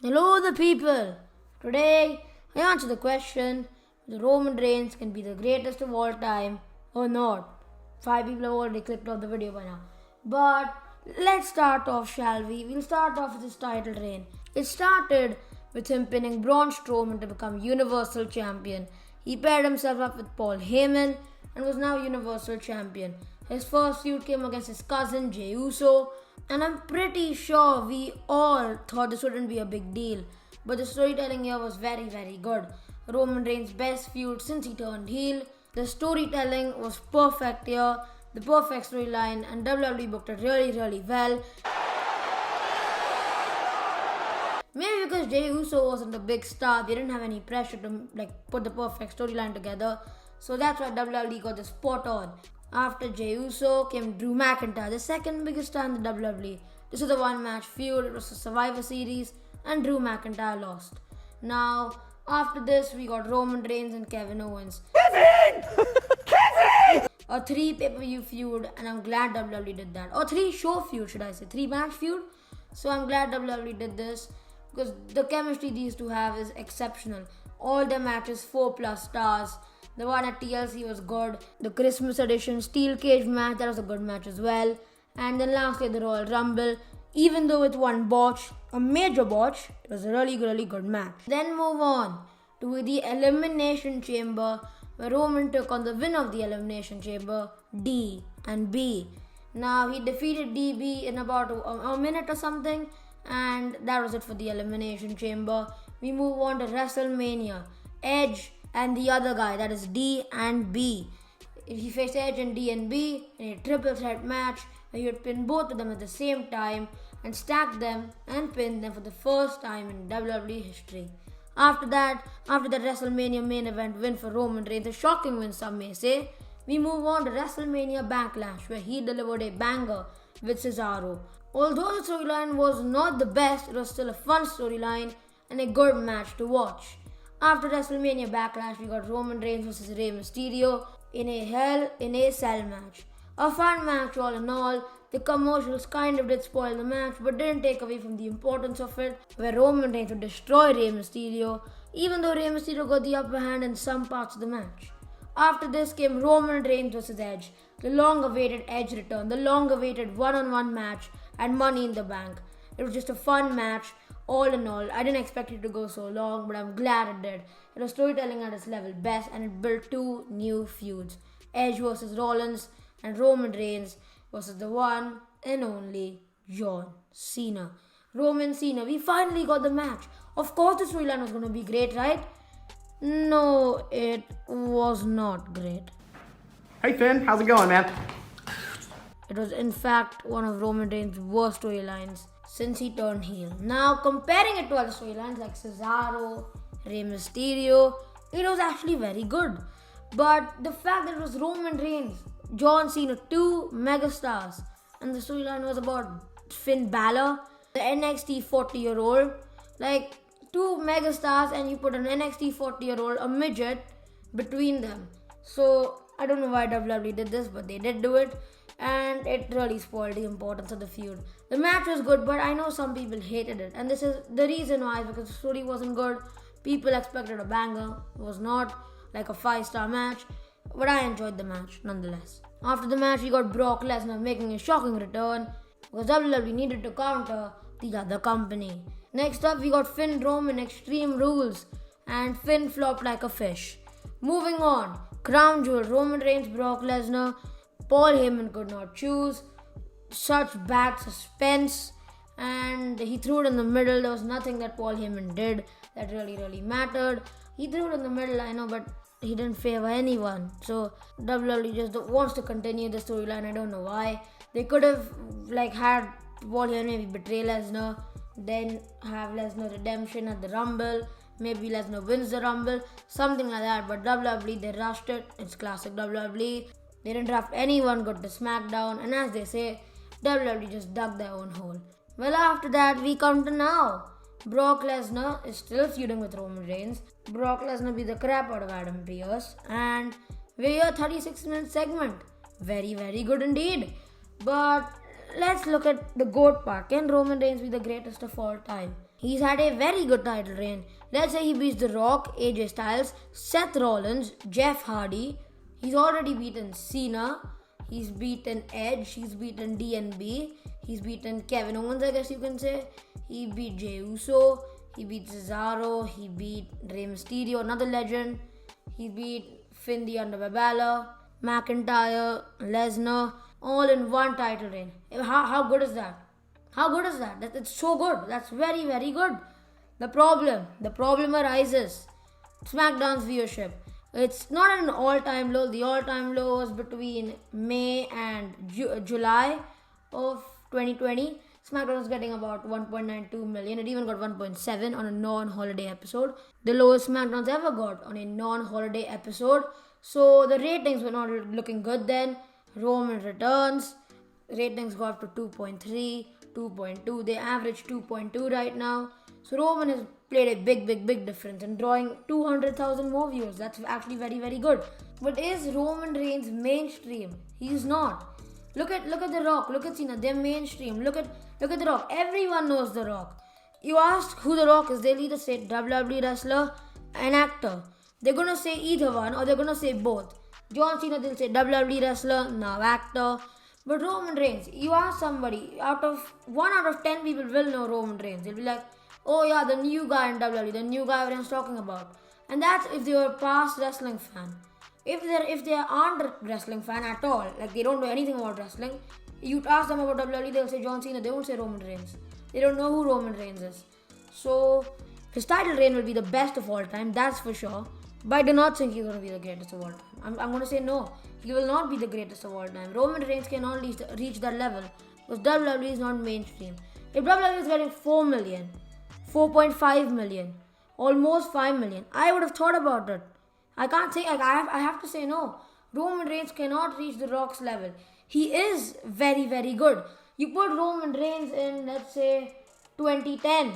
Hello, the people. Today, I answer the question: the Roman Reigns can be the greatest of all time or not. 5 people have already clicked off the video by now. But let's start off, shall we? We'll start off with his title reign. It started with him pinning Braun Strowman to become Universal Champion. He paired himself up with Paul Heyman and was now Universal Champion. His first feud came against his cousin G.O.A.T, and I'm pretty sure we all thought this wouldn't be a big deal. But the storytelling here was very, very good. Roman Reigns' best feud since he turned heel. The storytelling was perfect here, the perfect storyline, and WWE booked it really, really well. Maybe because Jey Uso wasn't a big star, they didn't have any pressure to put the perfect storyline together. So that's why WWE got this spot on. After Jey Uso came Drew McIntyre, the second biggest star in the WWE. This was a one-match feud, it was a Survivor Series, and Drew McIntyre lost. Now, after this, we got Roman Reigns and Kevin Owens. A 3 pay-per-view feud, and I'm glad WWE did that. Or 3 show feud, should I say. 3-match feud. So I'm glad WWE did this, because the chemistry these two have is exceptional. All their matches 4+ stars. The one at TLC was good. The Christmas edition Steel Cage match, that was a good match as well. And then lastly the Royal Rumble. Even though with one botch, a major botch, it was a really, really good match. Then move on to the Elimination Chamber, where Roman took on the winner of the Elimination Chamber, D and B. Now he defeated DB in about a minute or something, and that was it for the Elimination Chamber. We move on to WrestleMania. Edge and the other guy, that is D and B. If he faced Edge and D and B in a triple threat match, where he would pin both of them at the same time and stack them and pin them for the first time in WWE history. After that WrestleMania main event win for Roman Reigns, a shocking win some may say, we move on to WrestleMania Backlash, where he delivered a banger with Cesaro. Although the storyline was not the best, it was still a fun storyline and a good match to watch. After WrestleMania Backlash, we got Roman Reigns vs Rey Mysterio in a Hell in a Cell match. A fun match all in all. The commercials kind of did spoil the match, but didn't take away from the importance of it, where Roman Reigns would destroy Rey Mysterio, even though Rey Mysterio got the upper hand in some parts of the match. After this came Roman Reigns vs Edge, the long-awaited Edge return, the long-awaited one-on-one match, and Money in the Bank. It was just a fun match. All in all, I didn't expect it to go so long, but I'm glad it did. It was storytelling at its level best, and it built 2 new feuds. Edge vs Rollins and Roman Reigns versus the one and only John Cena. Roman Cena, we finally got the match. Of course the storyline was going to be great, right? No, it was not great. Hey Finn, how's it going, man? It was in fact one of Roman Reigns' worst storylines since he turned heel. Now, comparing it to other storylines like Cesaro, Rey Mysterio, it was actually very good. But the fact that it was Roman Reigns, John Cena, 2 megastars, and the storyline was about Finn Balor, the NXT 40-year-old, 2 megastars, and you put an NXT 40-year-old, a midget, between them. So, I don't know why WWE did this, but they did do it. And it really spoiled the importance of the feud. The match was good, but I know some people hated it. And this is the reason why, because the story wasn't good. People expected a banger. It was not like a 5-star match. But I enjoyed the match nonetheless. After the match, we got Brock Lesnar making a shocking return, because WWE needed to counter the other company. Next up, we got Finn Roman Extreme Rules, and Finn flopped like a fish. Moving on, Crown Jewel, Roman Reigns, Brock Lesnar. Paul Heyman could not choose. Such bad suspense, and he threw it in the middle. There was nothing that Paul Heyman did that really mattered. He threw it in the middle, I know, but he didn't favor anyone. So WWE just wants to continue the storyline. I don't know why. They could have had Paul Heyman maybe betray Lesnar, then have Lesnar redemption at the Rumble. Maybe Lesnar wins the Rumble, something like that. But WWE, they rushed it. It's classic WWE. They didn't draft anyone good to SmackDown, and as they say, WWE just dug their own hole. Well, after that, we come to now. Brock Lesnar is still feuding with Roman Reigns. Brock Lesnar beat the crap out of Adam Pearce, and we're here a 36-minute segment. Very, very good indeed. But let's look at the GOAT part. Can Roman Reigns be the greatest of all time? He's had a very good title reign. Let's say he beats The Rock, AJ Styles, Seth Rollins, Jeff Hardy. He's already beaten Cena. He's beaten Edge. He's beaten DNB. He's beaten Kevin Owens, I guess you can say. He beat Jey Uso. He beat Cesaro. He beat Rey Mysterio, another legend. He beat Finn the Underwear Balor, McIntyre, Lesnar, all in one title reign. How good is that? How good is that? It's so good. That's very, very good. The problem arises. SmackDown's viewership. It's not at an all-time low. The all-time low was between May and July of 2020. SmackDown was getting about 1.92 million. It even got 1.7 on a non-holiday episode. The lowest SmackDown's ever got on a non-holiday episode. So the ratings were not looking good then. Roman returns. Ratings go up to 2.3, 2.2. They average 2.2 right now. So Roman has played a big difference in drawing 200,000 more viewers. That's actually very, very good. But is Roman Reigns mainstream? He's not. Look at The Rock. Look at Cena. They're mainstream. Look at The Rock. Everyone knows The Rock. You ask who The Rock is, they'll either say WWE wrestler and actor. They're gonna say either one or they're gonna say both. John Cena, they'll say WWE wrestler, now actor. But Roman Reigns, you ask somebody, 1 out of 10 people will know Roman Reigns. They'll be like, oh yeah, the new guy in WWE, the new guy everyone's talking about. And that's if they're a past wrestling fan. If they aren't a wrestling fan at all, like they don't know anything about wrestling, you ask them about WWE, they'll say John Cena, they won't say Roman Reigns. They don't know who Roman Reigns is. So his title reign will be the best of all time, that's for sure. But I do not think he's going to be the greatest of all time. I'm going to say no. He will not be the greatest of all time. Roman Reigns cannot reach that level because WWE is not mainstream. If WWE is getting 4 million, 4.5 million, almost 5 million, I would have thought about it. I can't say, I have to say no. Roman Reigns cannot reach The Rock's level. He is very, very good. You put Roman Reigns in, let's say, 2010.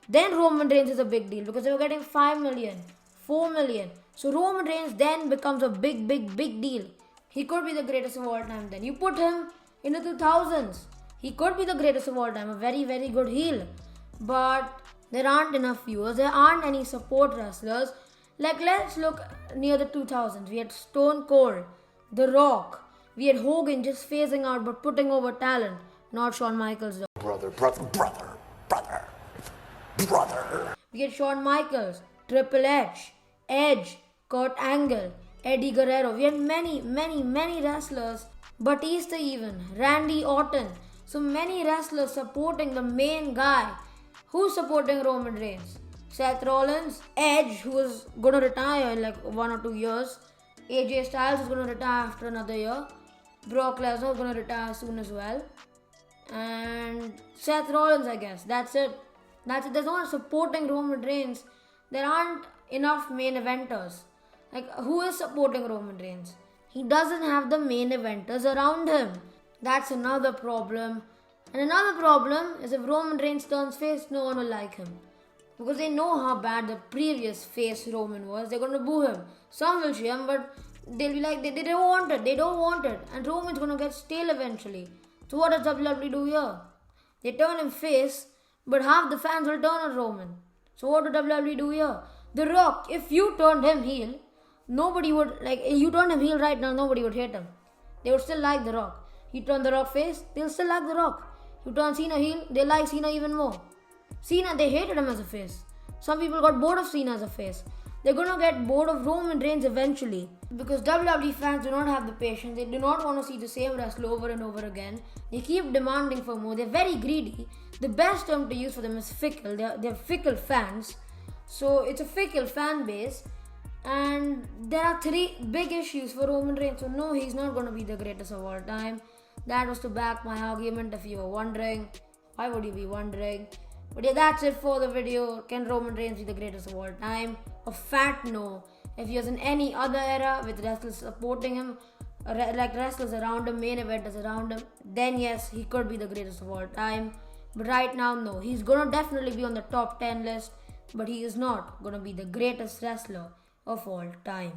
Then Roman Reigns is a big deal because they were getting 5 million, 4 million. So Roman Reigns then becomes a big deal. He could be the greatest of all time then. You put him in the 2000s. He could be the greatest of all time. A very, very good heel. But there aren't enough viewers. There aren't any support wrestlers. Like, let's look near the 2000s. We had Stone Cold, The Rock. We had Hogan just phasing out but putting over talent. Not Shawn Michaels though. Brother. We had Shawn Michaels, Triple H, Edge, Kurt Angle, Eddie Guerrero. We had many wrestlers. Batista even, Randy Orton. So many wrestlers supporting the main guy. Who's supporting Roman Reigns? Seth Rollins, Edge, who is going to retire in like 1 or 2 years. AJ Styles is going to retire after another year. Brock Lesnar is going to retire soon as well. And Seth Rollins, I guess. That's it. There's no one supporting Roman Reigns. There aren't enough main eventers. Like, who is supporting Roman Reigns? He doesn't have the main eventers around him. That's another problem. And another problem is if Roman Reigns turns face, no one will like him. Because they know how bad the previous face Roman was. They're going to boo him. Some will cheer him, but they'll be like, they don't want it. They don't want it. And Roman's going to get stale eventually. So what does WWE do here? They turn him face, but half the fans will turn on Roman. So what do WWE do here? The Rock, if you turned him heel, nobody would, like, if you turned him heel right now, nobody would hate him. They would still like The Rock. You turn The Rock face, they'll still like The Rock. You turn Cena heel, they like Cena even more. Cena, they hated him as a face. Some people got bored of Cena as a face. They're gonna get bored of Roman Reigns eventually. Because WWE fans do not have the patience. They do not want to see the same wrestler over and over again. They keep demanding for more. They're very greedy. The best term to use for them is fickle. They're fickle fans. So it's a fickle fan base. And there are 3 big issues for Roman Reigns. So no, he's not gonna be the greatest of all time. That was to back my argument if you were wondering. Why would you be wondering? But yeah, that's it for the video. Can Roman Reigns be the greatest of all time? A fat no. If he was in any other era with wrestlers supporting him, like wrestlers around him, main eventers around him, then yes, he could be the greatest of all time. But right now, no. He's gonna definitely be on the top 10 list, but he is not gonna be the greatest wrestler of all time.